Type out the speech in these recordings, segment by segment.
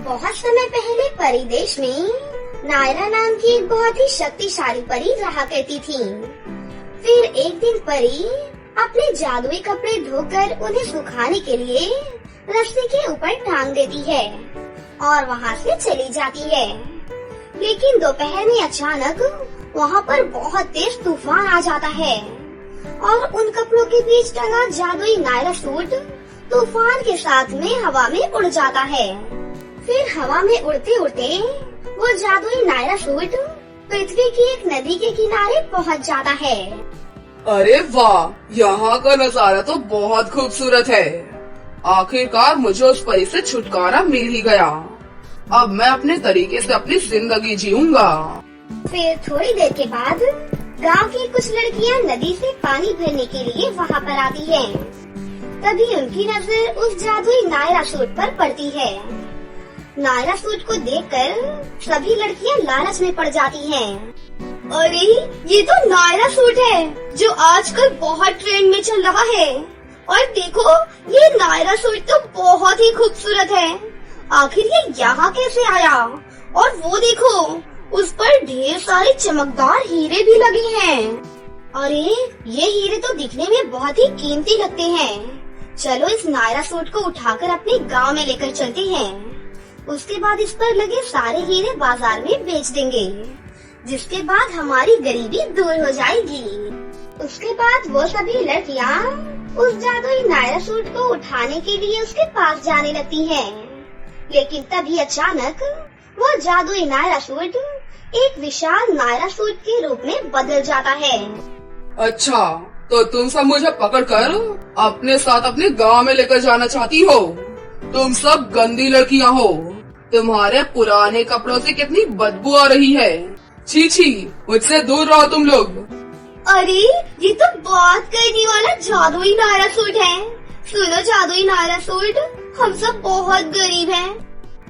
बहुत समय पहले परी देश में नायरा नाम की एक बहुत ही शक्तिशाली परी रहा करती थी। फिर एक दिन परी अपने जादुई कपड़े धोकर उन्हें सुखाने के लिए रस्सी के ऊपर टांग देती है और वहाँ से चली जाती है। लेकिन दोपहर में अचानक वहाँ पर बहुत तेज तूफान आ जाता है और उन कपड़ों के बीच टंगा जादुई नायरा सूट तूफान के साथ में हवा में उड़ जाता है। फिर हवा में उड़ते उड़ते वो जादुई नायरा सूट पृथ्वी की एक नदी के किनारे पहुंच जाता है। अरे वाह, यहाँ का नजारा तो बहुत खूबसूरत है। आखिरकार मुझे उस परी से छुटकारा मिल ही गया। अब मैं अपने तरीके से अपनी जिंदगी जीऊंगा। फिर थोड़ी देर के बाद गांव की कुछ लड़कियां नदी से पानी भरने के लिए वहां पर आती हैं। तभी उनकी नजर उस जादुई नायरा सूट पर पड़ती है। नायरा सूट को देखकर सभी लड़कियां लालच में पड़ जाती हैं। अरे ये तो नायरा सूट है जो आजकल बहुत ट्रेंड में चल रहा है। और देखो ये नायरा सूट तो बहुत ही खूबसूरत है। आखिर ये यहाँ कैसे आया? और वो देखो उस पर ढेर सारे चमकदार हीरे भी लगे हैं। अरे ये हीरे तो दिखने में बहुत ही कीमती लगते हैं। चलो इस नायरा सूट को उठाकर अपने गांव में लेकर चलते हैं। उसके बाद इस पर लगे सारे हीरे बाजार में बेच देंगे, जिसके बाद हमारी गरीबी दूर हो जाएगी। उसके बाद वो सभी लड़कियां उस जादुई नायरा सूट को उठाने के लिए उसके पास जाने लगती हैं। लेकिन तभी अचानक वो जादुई नायरा सूट एक विशाल नायरा सूट के रूप में बदल जाता है। अच्छा, तो तुम सब मुझे पकड़कर अपने साथ अपने गांव में लेकर जाना चाहती हो? तुम सब गंदी लड़कियां हो। तुम्हारे पुराने कपड़ों से कितनी बदबू आ रही है। छी छी, मुझसे दूर रहो तुम लोग। अरे ये तो बात करने वाला जादुई नायरा सूट है। सुनो जादुई नायरा सूट, हम सब बहुत गरीब हैं।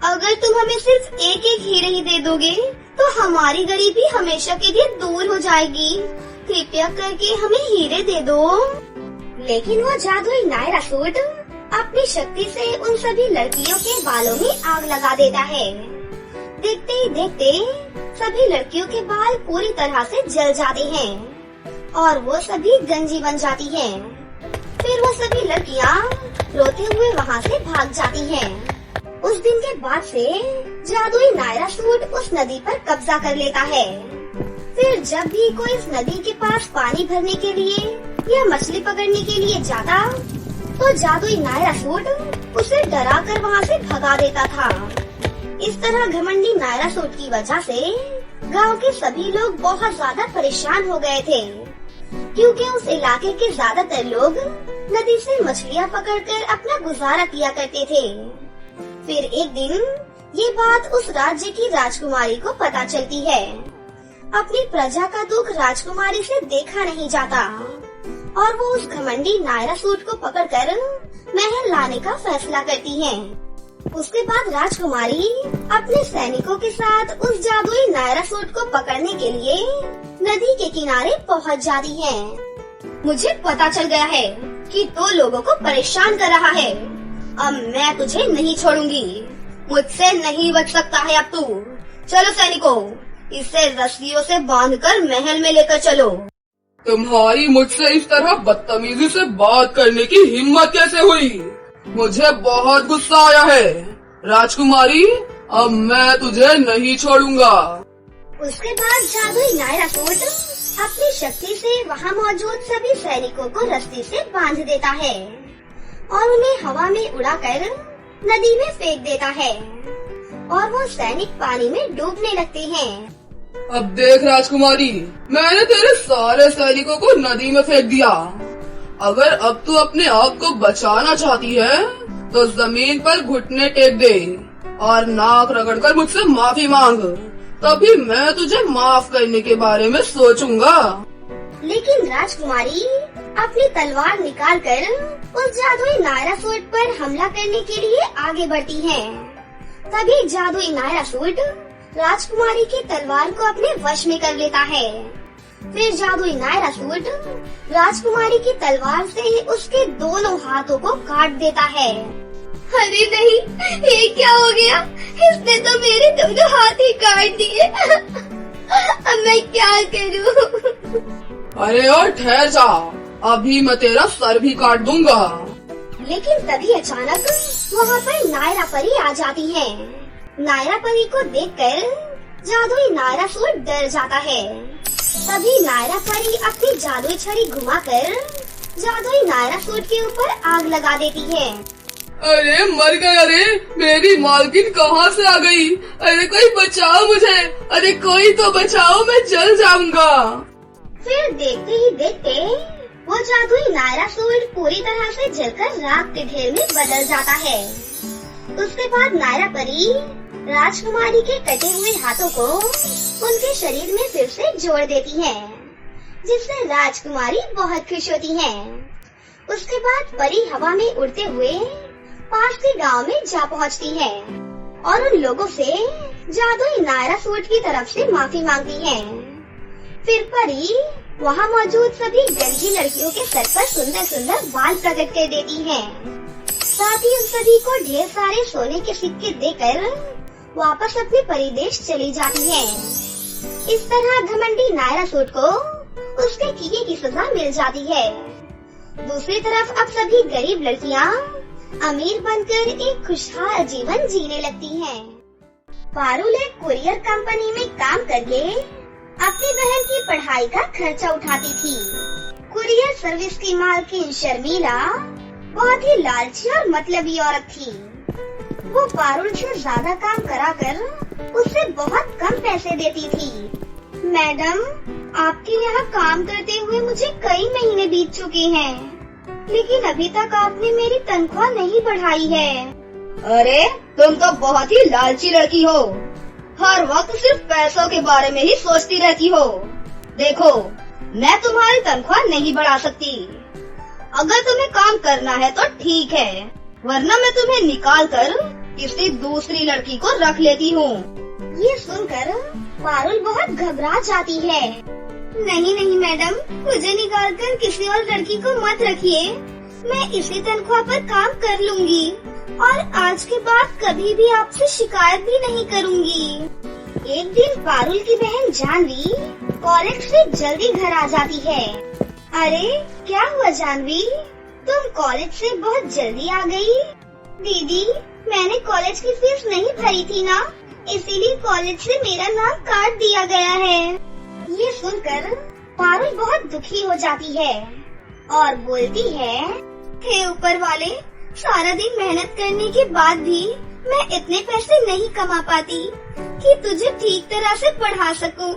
अगर तुम हमें सिर्फ एक एक हीरे ही दे दोगे तो हमारी गरीबी हमेशा के लिए दूर हो जाएगी। कृपया करके हमें हीरे दे दो। लेकिन वो जादुई नायरा सूट अपनी शक्ति से उन सभी लड़कियों के बालों में आग लगा देता है। देखते ही देखते सभी लड़कियों के बाल पूरी तरह से जल जाते हैं और वो सभी गंजी बन जाती हैं। फिर वो सभी लड़कियां रोते हुए वहाँ से भाग जाती हैं। उस दिन के बाद से जादुई नायरा सूट उस नदी पर कब्जा कर लेता है। फिर जब भी कोई इस नदी के पास पानी भरने के लिए या मछली पकड़ने के लिए जाता तो जादुई नायरा सूट उसे डरा कर वहाँ से भगा देता था। इस तरह घमंडी नायरा सूट की वजह से गांव के सभी लोग बहुत ज्यादा परेशान हो गए थे, क्योंकि उस इलाके के ज्यादातर लोग नदी से मछलियाँ पकड़कर अपना गुजारा किया करते थे। फिर एक दिन ये बात उस राज्य की राजकुमारी को पता चलती है। अपनी प्रजा का दुख राजकुमारी से देखा नहीं जाता और वो उस घमंडी नायरा सूट को पकड़कर महल लाने का फैसला करती है। उसके बाद राजकुमारी अपने सैनिकों के साथ उस जादुई नायरा सूट को पकड़ने के लिए नदी के किनारे पहुंच जाती है। मुझे पता चल गया है कि तू लोगों को परेशान कर रहा है। अब मैं तुझे नहीं छोड़ूंगी। मुझसे नहीं बच सकता है अब तू। चलो सैनिकों, इसे रस्सियों से बांधकर महल में लेकर चलो। तुम्हारी मुझसे इस तरह बदतमीजी से बात करने की हिम्मत कैसे हुई? मुझे बहुत गुस्सा आया है। राजकुमारी, अब मैं तुझे नहीं छोड़ूंगा। उसके बाद जादुई नायरा सूट अपनी शक्ति से वहाँ मौजूद सभी सैनिकों को रस्सी से बांध देता है और उन्हें हवा में उड़ाकर नदी में फेंक देता है और वो सैनिक पानी में डूबने लगते हैं। अब देख राजकुमारी, मैंने तेरे सारे सैनिकों को नदी में फेंक दिया। अगर अब तू अपने आप को बचाना चाहती है तो जमीन पर घुटने टेक दे और नाक रगड़कर मुझसे माफी मांग। तभी मैं तुझे माफ करने के बारे में सोचूंगा। लेकिन राजकुमारी अपनी तलवार निकालकर उस जादुई नायरा सूट पर हमला करने के लिए आगे बढ़ती है। तभी जादुई नायरा सूट राजकुमारी की तलवार को अपने वश में कर लेता है। फिर जादुई नायरा सूट राजकुमारी की तलवार से उसके दोनों हाथों को काट देता है। अरे नहीं, ये क्या हो गया? इसने तो मेरे दोनों हाथ ही काट दिए। अब मैं क्या करूं? अरे और ठहर जा, अभी मैं तेरा सर भी काट दूंगा। लेकिन तभी अचानक वहाँ पर नायरा परी आ जाती है। नायरा परी को देखकर जादुई नायरासुर डर जाता है। तभी नायरा परी अपनी जादुई छड़ी घुमाकर जादुई नायरासुर के ऊपर आग लगा देती है। अरे मर गया रे, मेरी मालकिन कहाँ से आ गई? अरे कोई बचाओ मुझे, अरे कोई तो बचाओ, मैं जल जाऊंगा। फिर देखते ही देखते वो जादुई नायरासुर पूरी तरह से जलकर राख के ढेर में बदल जाता है। उसके बाद नायरा परी राजकुमारी के कटे हुए हाथों को उनके शरीर में फिर से जोड़ देती है, जिससे राजकुमारी बहुत खुश होती है। उसके बाद परी हवा में उड़ते हुए पास के गांव में जा पहुंचती है और उन लोगों से जादुई नायरासुर की तरफ से माफी मांगती है। फिर परी वहाँ मौजूद सभी गंजी लड़कियों के सर पर सुंदर सुंदर बाल प्रकट कर देती है। साथ ही उन सभी को ढेर सारे सोने के सिक्के देकर वापस अपने परिदेश चली जाती है। इस तरह घमंडी नायरासुर को उसके किए की सजा मिल जाती है। दूसरी तरफ अब सभी गरीब लड़कियाँ अमीर बनकर एक खुशहाल जीवन जीने लगती हैं। पारुल एक कुरियर कंपनी में काम करके अपनी बहन की पढ़ाई का खर्चा उठाती थी। कुरियर सर्विस की मालकिन शर्मिला बहुत ही लालची और मतलबी औरत थी। वो पारुल से ज्यादा काम कराकर उससे बहुत कम पैसे देती थी। मैडम, आपके यहाँ काम करते हुए मुझे कई महीने बीत चुके हैं, लेकिन अभी तक आपने मेरी तनख्वाह नहीं बढ़ाई है। अरे तुम तो बहुत ही लालची लड़की हो, हर वक्त सिर्फ पैसों के बारे में ही सोचती रहती हो। देखो, मैं तुम्हारी तनख्वाह नहीं बढ़ा सकती। अगर तुम्हें काम करना है तो ठीक है, वरना मैं तुम्हें निकाल कर किसी दूसरी लड़की को रख लेती हूँ। ये सुनकर पारुल बहुत घबरा जाती है। नहीं नहीं मैडम, मुझे निकाल कर किसी और लड़की को मत रखिए, मैं इसी तनख्वाह पर काम कर लूंगी और आज के बाद कभी भी आपसे शिकायत भी नहीं करूंगी। एक दिन पारुल की बहन जानवी कॉलेज से जल्दी घर आ जाती है। अरे क्या हुआ जानवी, तुम कॉलेज से बहुत जल्दी आ गई? दीदी, मैंने कॉलेज की फीस नहीं भरी थी ना, इसीलिए कॉलेज से मेरा नाम काट दिया गया है। ये सुनकर पारुल बहुत दुखी हो जाती है और बोलती है, हे ऊपर वाले, सारा दिन मेहनत करने के बाद भी मैं इतने पैसे नहीं कमा पाती कि तुझे ठीक तरह से पढ़ा सकूं।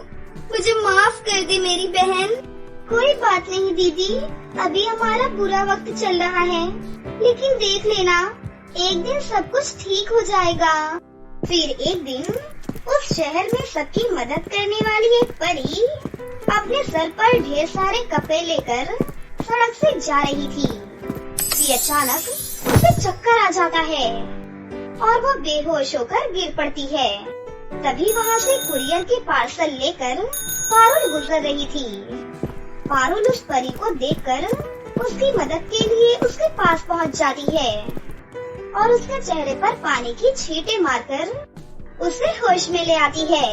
मुझे माफ कर दे मेरी बहन। कोई बात नहीं दीदी, अभी हमारा बुरा वक्त चल रहा है, लेकिन देख लेना, एक दिन सब कुछ ठीक हो जाएगा। फिर एक दिन उस शहर में सबकी मदद करने वाली एक परी अपने सर पर ढेर सारे कपड़े लेकर सड़क से जा रही थी कि अचानक उसे चक्कर आ जाता है और वो बेहोश होकर गिर पड़ती है। तभी वहाँ से कुरियर के पार्सल लेकर पारुल गुजर रही थी। पारुल उस परी को देखकर उसकी मदद के लिए उसके पास पहुँच जाती है और उसके चेहरे पर पानी की छींटे मारकर उसे होश में ले आती है।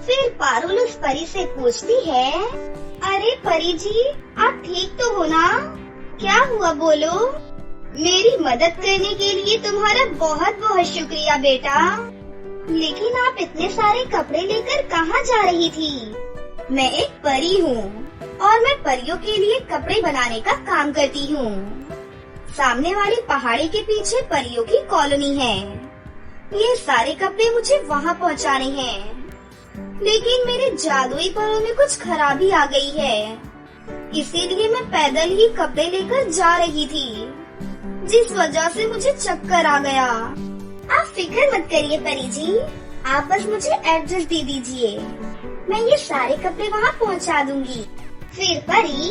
फिर पारुल उस परी से पूछती है, अरे परी जी, आप ठीक तो हो ना? क्या हुआ बोलो? मेरी मदद करने के लिए तुम्हारा बहुत बहुत शुक्रिया बेटा, लेकिन आप इतने सारे कपड़े लेकर कहाँ जा रही थी? मैं एक परी हूँ और मैं परियों के लिए कपड़े बनाने का काम करती हूँ। सामने वाली पहाड़ी के पीछे परियों की कॉलोनी है। ये सारे कपड़े मुझे वहाँ पहुँचाने हैं, लेकिन मेरे जादुई परों में कुछ खराबी आ गई है, इसीलिए मैं पैदल ही कपड़े लेकर जा रही थी, जिस वजह से मुझे चक्कर आ गया। आप फिक्र मत करिए परी जी, आप बस मुझे एड्रेस दे दीजिए, मैं ये सारे कपड़े वहाँ पहुँचा दूंगी। फिर परी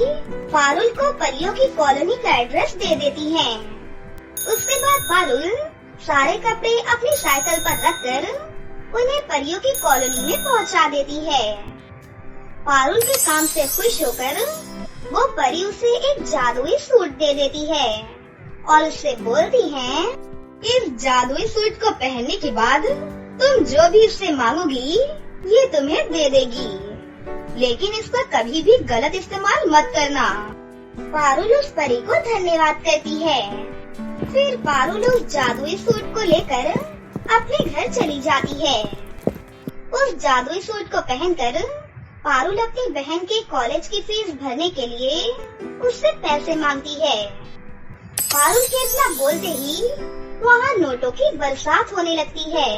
पारुल को परियों की कॉलोनी का एड्रेस दे देती है। उसके बाद पारुल सारे कपड़े अपनी साइकिल पर रखकर उन्हें परियों की कॉलोनी में पहुंचा देती है। पारुल के काम से खुश होकर वो परी उसे एक जादुई सूट दे देती है और उससे बोलती है, इस जादुई सूट को पहनने के बाद तुम जो भी इससे मांगोगी ये तुम्हें दे देगी, लेकिन इसका कभी भी गलत इस्तेमाल मत करना। पारुल उस परी को धन्यवाद करती है। फिर पारुल उस जादुई सूट को लेकर अपने घर चली जाती है। उस जादुई सूट को पहनकर पारुल अपनी बहन के कॉलेज की फीस भरने के लिए उससे पैसे मांगती है। पारुल के इतना बोलते ही वहाँ नोटों की बरसात होने लगती है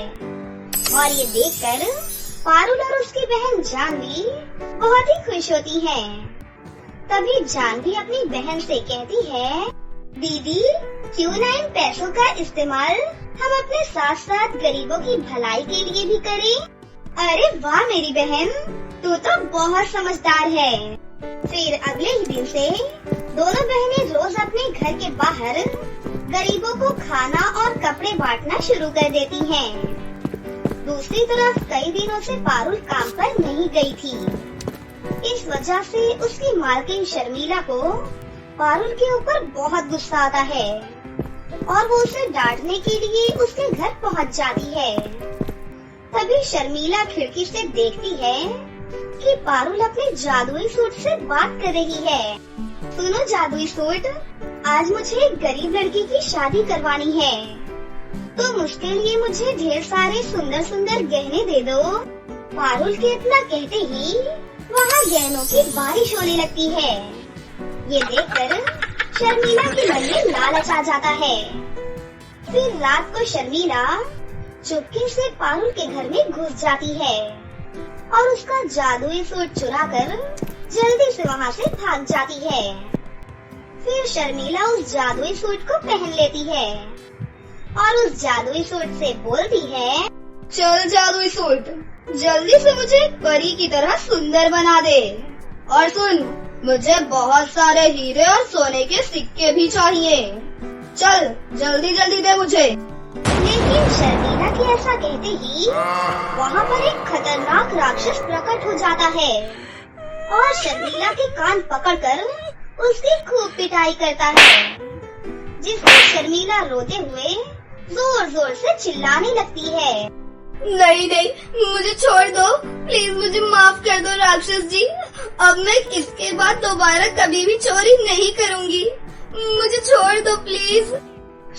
और ये देखकर पारुल और उसकी बहन जानवी बहुत ही खुश होती हैं। तभी जानवी अपनी बहन से कहती है, दीदी क्यों ना इन पैसों का इस्तेमाल हम अपने साथ साथ गरीबों की भलाई के लिए भी करें। अरे वाह मेरी बहन, तू तो बहुत समझदार है। फिर अगले ही दिन से दोनों बहनें रोज अपने घर के बाहर गरीबों को खाना और कपड़े बांटना शुरू कर देती हैं। दूसरी तरफ कई दिनों से पारुल काम पर नहीं गई थी। इस वजह से उसकी मालकिन शर्मिला को पारुल के ऊपर बहुत गुस्सा आता है और वो उसे डांटने के लिए उसके घर पहुंच जाती है। तभी शर्मिला खिड़की से देखती है कि पारुल अपने जादुई सूट से बात कर रही है। सुनो जादुई सूट, आज मुझे एक गरीब लड़की की शादी करवानी है, तो उसके लिए मुझे ढेर सारे सुंदर सुंदर गहने दे दो। पारुल के इतना कहते ही वहाँ गहनों की बारिश होने लगती है। ये देखकर शर्मिला के मन में लालच आ जाता है। फिर रात को शर्मिला चुपके से पारुल के घर में घुस जाती है और उसका जादुई सूट चुराकर जल्दी से वहाँ से भाग जाती है। फिर शर्मिला उस जादुई सूट को पहन लेती है और उस जादुई सूट से बोलती है, चल जादुई सूट, जल्दी से मुझे एक परी की तरह सुंदर बना दे। और सुन, मुझे बहुत सारे हीरे और सोने के सिक्के भी चाहिए। चल जल्दी जल्दी दे मुझे। लेकिन शर्मिला के ऐसा कहते ही वहाँ पर एक खतरनाक राक्षस प्रकट हो जाता है और शर्मिला के कान पकड़कर उसकी खूब पिटाई करता है, जिससे शर्मिला रोते हुए जोर जोर से चिल्लाने लगती है, नहीं नहीं, मुझे छोड़ दो, प्लीज मुझे माफ कर दो राक्षस जी। अब मैं इसके बाद दोबारा कभी भी चोरी नहीं करूँगी, मुझे छोड़ दो प्लीज।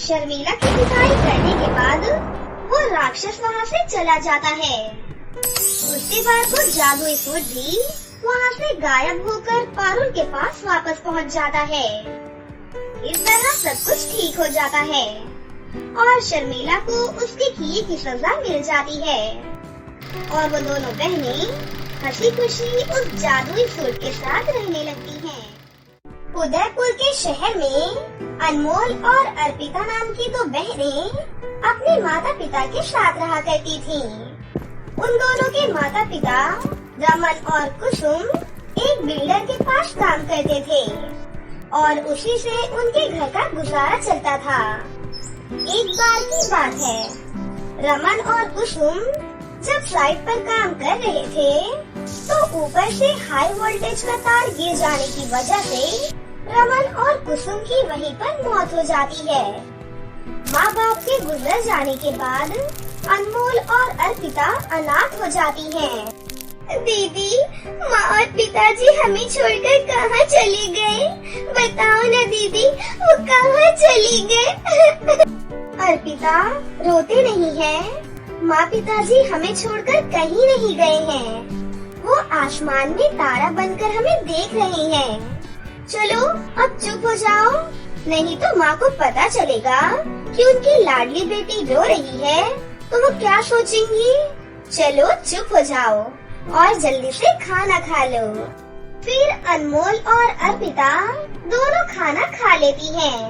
शर्मिला की पिटाई करने के बाद वो राक्षस वहाँ से चला जाता है। उसके बाद वो जादुई सूट भी वहाँ से गायब होकर पारुल के पास वापस पहुँच जाता है। इस तरह सब कुछ ठीक हो जाता है और शर्मिला को उसके किए की सजा मिल जाती है और वो दोनों बहनें हंसी खुशी उस जादुई सूट के साथ रहने लगती हैं। उदयपुर के शहर में अनमोल और अर्पिता नाम की दो बहनें अपने माता पिता के साथ रहा करती थीं। उन दोनों के माता पिता रमन और कुसुम एक बिल्डर के पास काम करते थे और उसी से उनके घर का गुजारा चलता था। एक बार की बात है, रमन और कुसुम जब साइट पर काम कर रहे थे तो ऊपर से हाई वोल्टेज का तार गिर जाने की वजह से रमन और कुसुम की वहीं पर मौत हो जाती है। माँ बाप के गुजर जाने के बाद अनमोल और अर्पिता अनाथ हो जाती हैं। दीदी, माँ और पिताजी हमें छोड़कर कहाँ चले गए? बताओ ना दीदी, वो कहाँ चली गए? अर्पिता, रोते नहीं है, माँ पिताजी हमें छोड़कर कहीं नहीं गए हैं। वो आसमान में तारा बनकर हमें देख रहे हैं। चलो अब चुप हो जाओ, नहीं तो माँ को पता चलेगा कि उनकी लाडली बेटी रो रही है तो वो क्या सोचेंगी। चलो चुप हो जाओ और जल्दी से खाना खा लो। फिर अनमोल और अर्पिता दोनों खाना खा लेती हैं।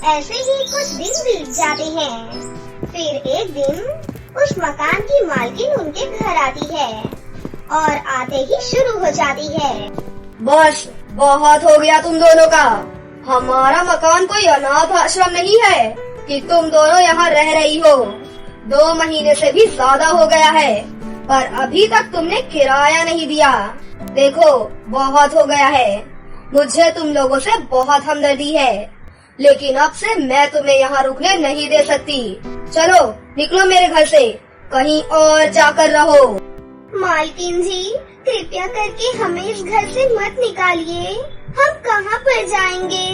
ऐसे ही कुछ दिन बीत जाते हैं। फिर एक दिन उस मकान की मालकिन उनके घर आती है और आते ही शुरू हो जाती है, बस बहुत हो गया तुम दोनों का। हमारा मकान कोई अनाथ आश्रम नहीं है कि तुम दोनों यहाँ रह रही हो। 2 महीने से भी ज्यादा हो गया है, पर अभी तक तुमने किराया नहीं दिया। देखो बहुत हो गया है, मुझे तुम लोगों से बहुत हमदर्दी है। लेकिन अब से मैं तुम्हें यहाँ रुकने नहीं दे सकती। चलो निकलो मेरे घर से, कहीं और जाकर रहो। मालकिन जी, कृपया करके हमें इस घर से मत निकालिए। हम कहाँ पर जाएंगे,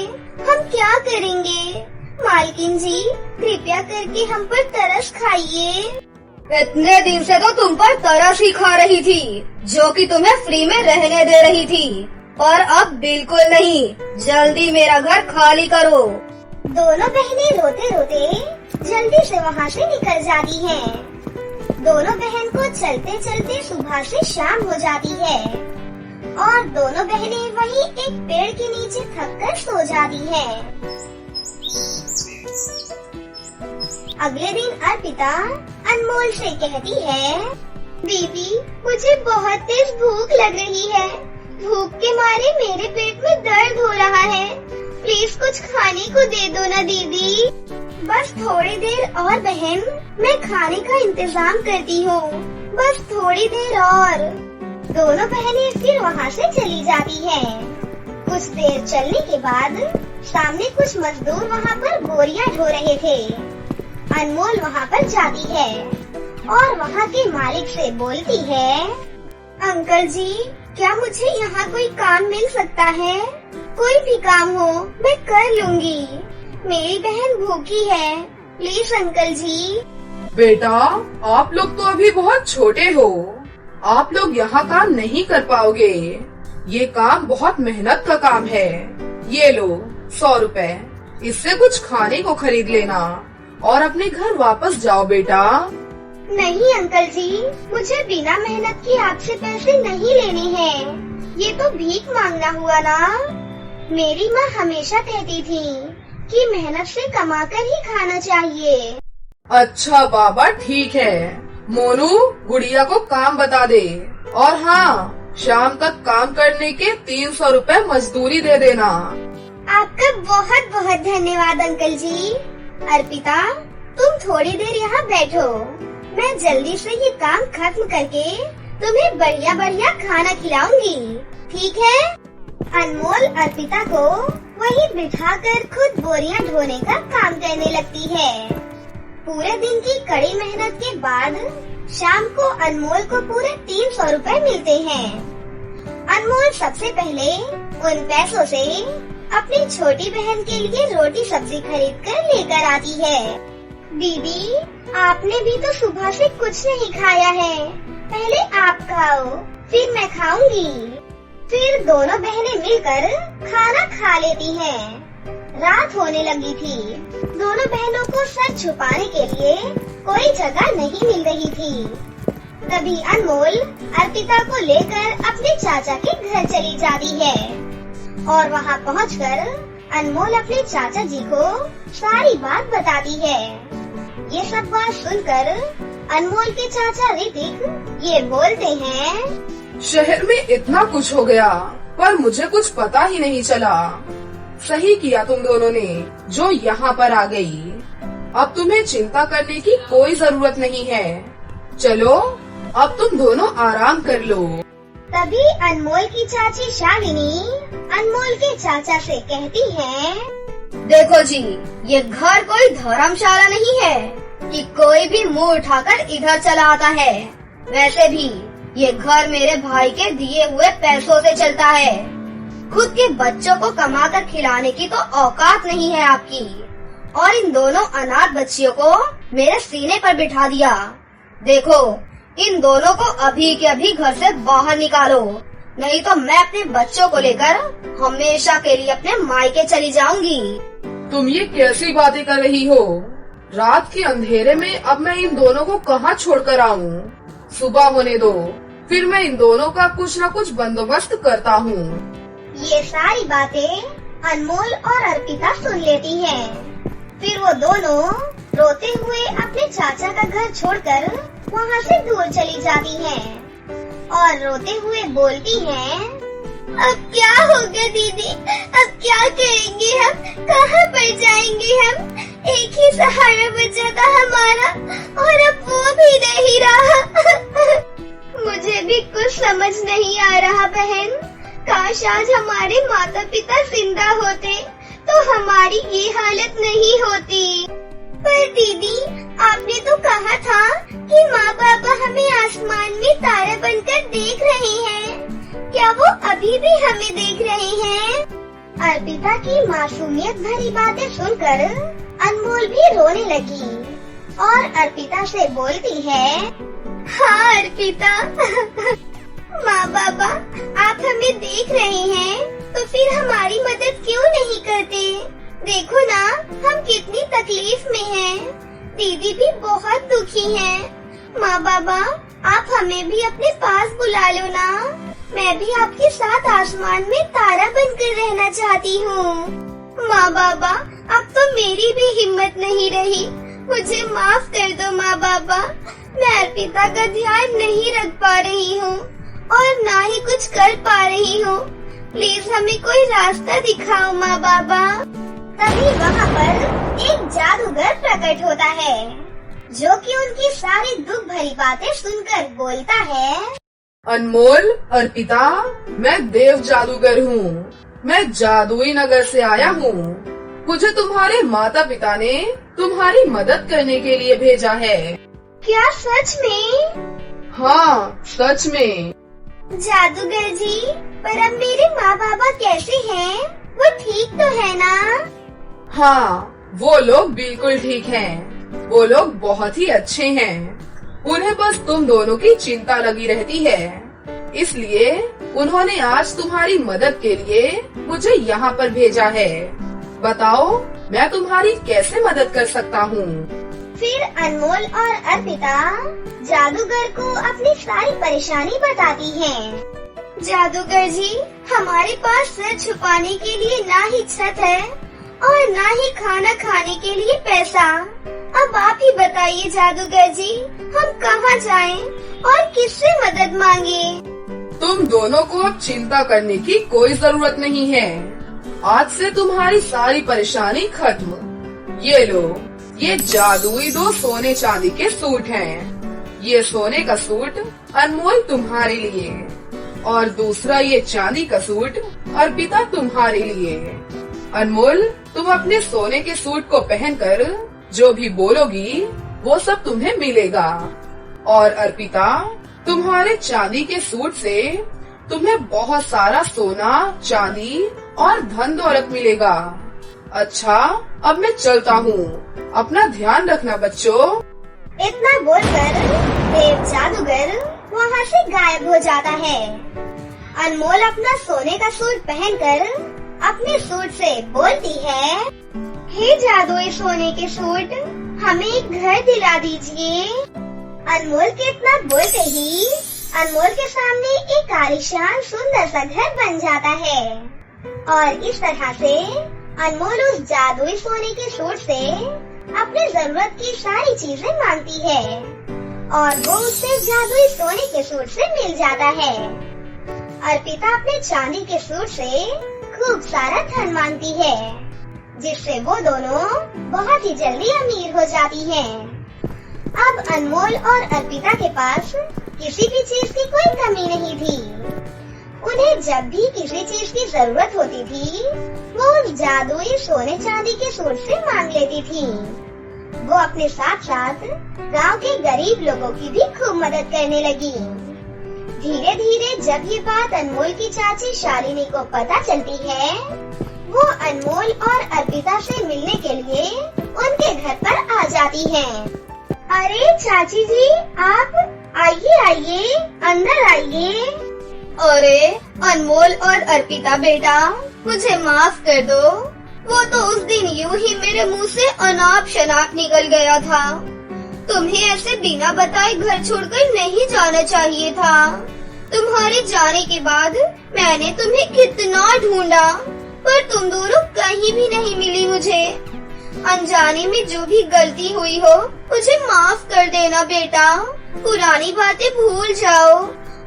हम क्या करेंगे? मालकिन जी, कृपया करके हम पर तरस खाइए। इतने दिन से तो तुम पर तरस ही खा रही थी, जो कि तुम्हें फ्री में रहने दे रही थी, पर अब बिल्कुल नहीं। जल्दी मेरा घर खाली करो। दोनों बहनें रोते रोते जल्दी से वहाँ से निकल जाती हैं। दोनों बहन को चलते चलते सुबह से शाम हो जाती है और दोनों बहनें वहीं एक पेड़ के नीचे थककर सो जाती हैं। अगले दिन अर्पिता अनमोल से कहती है, दीदी मुझे बहुत तेज भूख लग रही है। भूख के मारे मेरे पेट में दर्द हो रहा है। प्लीज कुछ खाने को दे दो ना दीदी। बस थोड़ी देर और बहन, मैं खाने का इंतजाम करती हूँ। बस थोड़ी देर और। दोनों बहनें फिर वहाँ से चली जाती हैं। कुछ देर चलने के बाद सामने कुछ मजदूर वहाँ पर बोरियां ढो रहे थे। अनमोल वहाँ पर जाती है और वहाँ के मालिक से बोलती है, अंकल जी, क्या मुझे यहाँ कोई काम मिल सकता है? कोई भी काम हो मैं कर लूँगी। मेरी बहन भूखी है, प्लीज अंकल जी। बेटा, आप लोग तो अभी बहुत छोटे हो, आप लोग यहाँ काम नहीं कर पाओगे। ये काम बहुत मेहनत का काम है। ये लो 100 रुपए, इससे कुछ खाने को खरीद लेना और अपने घर वापस जाओ बेटा। नहीं अंकल जी, मुझे बिना मेहनत के आपसे पैसे नहीं लेने हैं। ये तो भीख मांगना हुआ ना। मेरी माँ हमेशा कहती थी कि मेहनत से कमाकर ही खाना चाहिए। अच्छा बाबा, ठीक है। मोनू, गुड़िया को काम बता दे और हाँ, शाम तक काम करने के 300 रुपए मजदूरी दे देना। आपका बहुत बहुत धन्यवाद अंकल जी। अर्पिता, तुम थोड़ी देर यहाँ बैठो, मैं जल्दी से ये काम खत्म करके तुम्हें बढ़िया बढ़िया खाना खिलाऊंगी, ठीक है? अनमोल अर्पिता को वहीं बिठाकर खुद बोरियां ढोने का काम करने लगती है। पूरे दिन की कड़ी मेहनत के बाद शाम को अनमोल को पूरे 300 रुपए मिलते हैं। अनमोल सबसे पहले उन पैसों से अपनी छोटी बहन के लिए रोटी सब्जी खरीद कर लेकर आती है। दीदी, आपने भी तो सुबह से कुछ नहीं खाया है, पहले आप खाओ, फिर मैं खाऊंगी। फिर दोनों बहनें मिलकर खाना खा लेती हैं। रात होने लगी थी। दोनों बहनों को सर छुपाने के लिए कोई जगह नहीं मिल रही थी। तभी अनमोल अर्पिता को लेकर अपने चाचा के घर चली जाती है और वहाँ पहुँचकर अनमोल अपने चाचा जी को सारी बात बताती है। ये सब बात सुनकर अनमोल के चाचा ऋतिक ये बोलते हैं, शहर में इतना कुछ हो गया पर मुझे कुछ पता ही नहीं चला। सही किया तुम दोनों ने जो यहाँ पर आ गई। अब तुम्हें चिंता करने की कोई जरूरत नहीं है। चलो अब तुम दोनों आराम कर लो। तभी अनमोल की चाची शालिनी अनमोल के चाचा से कहती है, देखो जी, ये घर कोई धर्मशाला नहीं है कि कोई भी मुंह उठाकर इधर चला आता है। वैसे भी ये घर मेरे भाई के दिए हुए पैसों से चलता है। खुद के बच्चों को कमाकर खिलाने की तो औकात नहीं है आपकी, और इन दोनों अनाथ बच्चियों को मेरे सीने पर बिठा दिया। देखो, इन दोनों को अभी के अभी घर से बाहर निकालो, नहीं तो मैं अपने बच्चों को लेकर हमेशा के लिए अपने मायके चली जाऊंगी। तुम ये कैसी बातें कर रही हो? रात के अंधेरे में अब मैं इन दोनों को कहाँ छोड़कर आऊँ? सुबह होने दो, फिर मैं इन दोनों का कुछ न कुछ बंदोबस्त करता हूँ। ये सारी बातें अनमोल और अर्पिता सुन लेती हैं। फिर वो दोनों रोते हुए अपने चाचा का घर छोड़कर वहाँ से दूर चली जाती हैं और रोते हुए बोलती हैं, अब क्या होगा दीदी, अब क्या करेंगे हम, कहाँ पर जाएंगे हम? एक ही सहारा बचा था हमारा और अब वो भी नहीं रहा। मुझे भी कुछ समझ नहीं आ रहा बहन। काश आज हमारे माता पिता जिंदा होते तो तो हमारी ये हालत नहीं होती। पर दीदी, आपने तो कहा था कि माँ पापा हमें आसमान में तारा बनकर देख रहे हैं। क्या वो अभी भी हमें देख रहे हैं? अर्पिता की मासूमियत भरी बातें सुनकर अनमोल भी रोने लगी और अर्पिता से बोलती है, हाँ अर्पिता, माँ बाबा आप हमें देख रहे हैं तो फिर हमारी मदद क्यों नहीं करते? देखो ना, हम कितनी तकलीफ में हैं। दीदी भी बहुत दुखी हैं। माँ बाबा आप हमें भी अपने पास बुला लो ना। मैं भी आपके साथ आसमान में तारा बनकर रहना चाहती हूँ। माँ बाबा अब तो मेरी भी हिम्मत नहीं रही, मुझे माफ कर दो माँ बाबा। मैं अर्पिता का ध्यान नहीं रख पा रही हूँ और ना ही कुछ कर पा रही हूँ। प्लीज हमें कोई रास्ता दिखाओ माँ बाबा। तभी वहाँ पर एक जादूगर प्रकट होता है जो कि उनकी सारी दुख भरी बातें सुनकर बोलता है, अनमोल, अर्पिता, मैं देव जादूगर हूँ। मैं जादुई नगर से आया हूँ। मुझे तुम्हारे माता पिता ने तुम्हारी मदद करने के लिए भेजा है। क्या सच में? हाँ, सच में। जादूगर जी, पर अब मेरे माँ बाबा कैसे हैं? वो ठीक तो है ना? हाँ, वो लोग बिल्कुल ठीक हैं। वो लोग बहुत ही अच्छे हैं। उन्हें बस तुम दोनों की चिंता लगी रहती है, इसलिए उन्होंने आज तुम्हारी मदद के लिए मुझे यहाँ पर भेजा है। बताओ, मैं तुम्हारी कैसे मदद कर सकता हूँ? फिर अनमोल और अर्पिता जादूगर को अपनी सारी परेशानी बताती हैं। जादूगर जी, हमारे पास सर छुपाने के लिए ना ही छत है और ना ही खाना खाने के लिए पैसा। अब आप ही बताइए जादूगर जी, हम कहाँ जाएं और किससे मदद मांगे? तुम दोनों को अब चिंता करने की कोई जरूरत नहीं है। आज से तुम्हारी सारी परेशानी खत्म। ये लो, ये जादुई 2 सोने चांदी के सूट हैं। ये सोने का सूट अनमोल तुम्हारे लिए और दूसरा ये चांदी का सूट अर्पिता तुम्हारे लिए। अनमोल, तुम अपने सोने के सूट को पहनकर जो भी बोलोगी वो सब तुम्हें मिलेगा और अर्पिता, तुम्हारे चांदी के सूट से तुम्हें बहुत सारा सोना, चांदी और धन दौलत मिलेगा। अच्छा, अब मैं चलता हूँ। अपना ध्यान रखना बच्चों। इतना बोलकर देव जादूगर वहाँ से गायब हो जाता है। अनमोल अपना सोने का सूट पहनकर अपने सूट से बोलती है, हे जादुई सोने के सूट, हमें एक घर दिला दीजिए। अनमोल के इतना बोलते ही अनमोल के सामने एक आलीशान सुंदर सा घर बन जाता है और इस तरह से अनमोल उस जादुई सोने के सूट से अपनी जरूरत की सारी चीजें मांगती है और वो उससे जादुई सोने के सूट से मिल जाता है। अर्पिता अपने चांदी के सूट से खूब सारा धन मांगती है, जिससे वो दोनों बहुत ही जल्दी अमीर हो जाती हैं। अब अनमोल और अर्पिता के पास किसी भी चीज की कोई कमी नहीं थी। उन्हें जब भी किसी चीज की जरूरत होती थी, वो उस जादुई सोने चांदी के सूट से मांग लेती थी। वो अपने साथ साथ गांव के गरीब लोगों की भी खूब मदद करने लगी। धीरे धीरे जब ये बात अनमोल की चाची शालिनी को पता चलती है, वो अनमोल और अर्पिता से मिलने के लिए उनके घर पर आ जाती हैं। अरे चाची जी, आप आइए आइए, अंदर आइए। अरे अनमोल और अर्पिता बेटा, मुझे माफ कर दो। वो तो उस दिन यूं ही मेरे मुंह से अनाप शनाप निकल गया था। तुम्हें ऐसे बिना बताए घर छोड़कर नहीं जाना चाहिए था। तुम्हारे जाने के बाद मैंने तुम्हें कितना ढूंढा, पर तुम दोनों कहीं भी नहीं मिली मुझे। अनजाने में जो भी गलती हुई हो, मुझे माफ कर देना बेटा। पुरानी बातें भूल जाओ।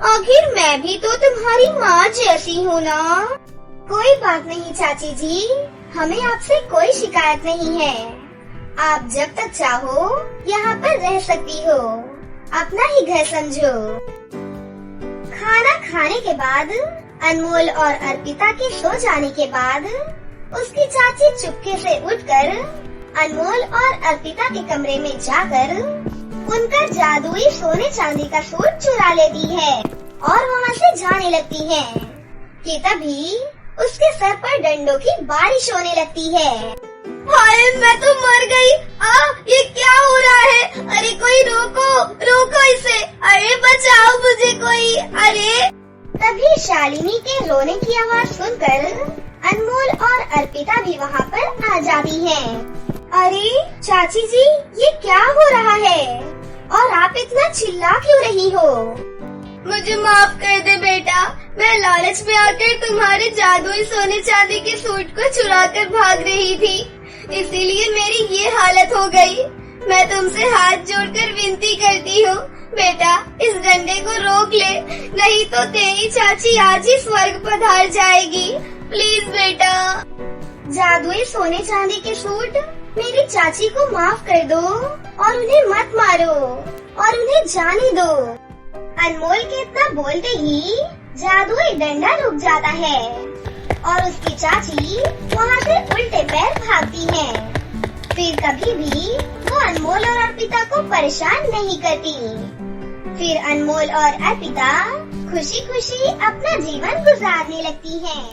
आखिर मैं भी तो तुम्हारी माँ जैसी हूँ ना। कोई बात नहीं चाची जी, हमें आपसे कोई शिकायत नहीं है। आप जब तक चाहो यहाँ पर रह सकती हो, अपना ही घर समझो। खाना खाने के बाद अनमोल और अर्पिता के सो जाने के बाद उसकी चाची चुपके से उठकर अनमोल और अर्पिता के कमरे में जाकर उनका जादुई सोने चांदी का सूट चुरा लेती है और वहाँ से जाने लगती है कि तभी उसके सर पर डंडों की बारिश होने लगती है। हाय, मैं तो मर गई। ये क्या हो रहा है? अरे कोई रोको इसे। अरे बचाओ मुझे कोई। अरे तभी शालिनी के रोने की आवाज सुनकर अनमोल और अर्पिता भी वहाँ पर आ जाती हैं। अरे चाची जी, ये क्या हो रहा है और आप इतना चिल्ला क्यों रही हो? मुझे माफ कर दे बेटा, मैं लालच में आकर तुम्हारे जादुई सोने चांदी के सूट को चुरा कर भाग रही थी, इसीलिए मेरी ये हालत हो गई। मैं तुमसे हाथ जोड़कर विनती करती हूँ बेटा, इस डंडे को रोक ले, नहीं तो तेरी चाची आज ही स्वर्ग पधार जाएगी। प्लीज बेटा। जादुई सोने चांदी के सूट, मेरी चाची को माफ कर दो और उन्हें मत मारो और उन्हें जाने दो। अनमोल के इतना बोलते ही जादुई डंडा रुक जाता है और उसकी चाची वहाँ से उल्टे पैर भागती है। फिर कभी भी वो अनमोल और अर्पिता को परेशान नहीं करती। फिर अनमोल और अर्पिता खुशी खुशी अपना जीवन गुजारने लगती हैं।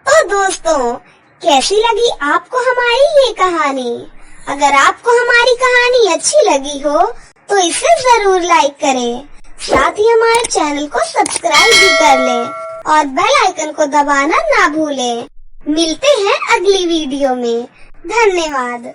तो दोस्तों, कैसी लगी आपको हमारी ये कहानी? अगर आपको हमारी कहानी अच्छी लगी हो तो इसे जरूर लाइक करें, साथ ही हमारे चैनल को सब्सक्राइब भी कर लें और बेल आइकन को दबाना ना भूलें। मिलते हैं अगली वीडियो में। धन्यवाद।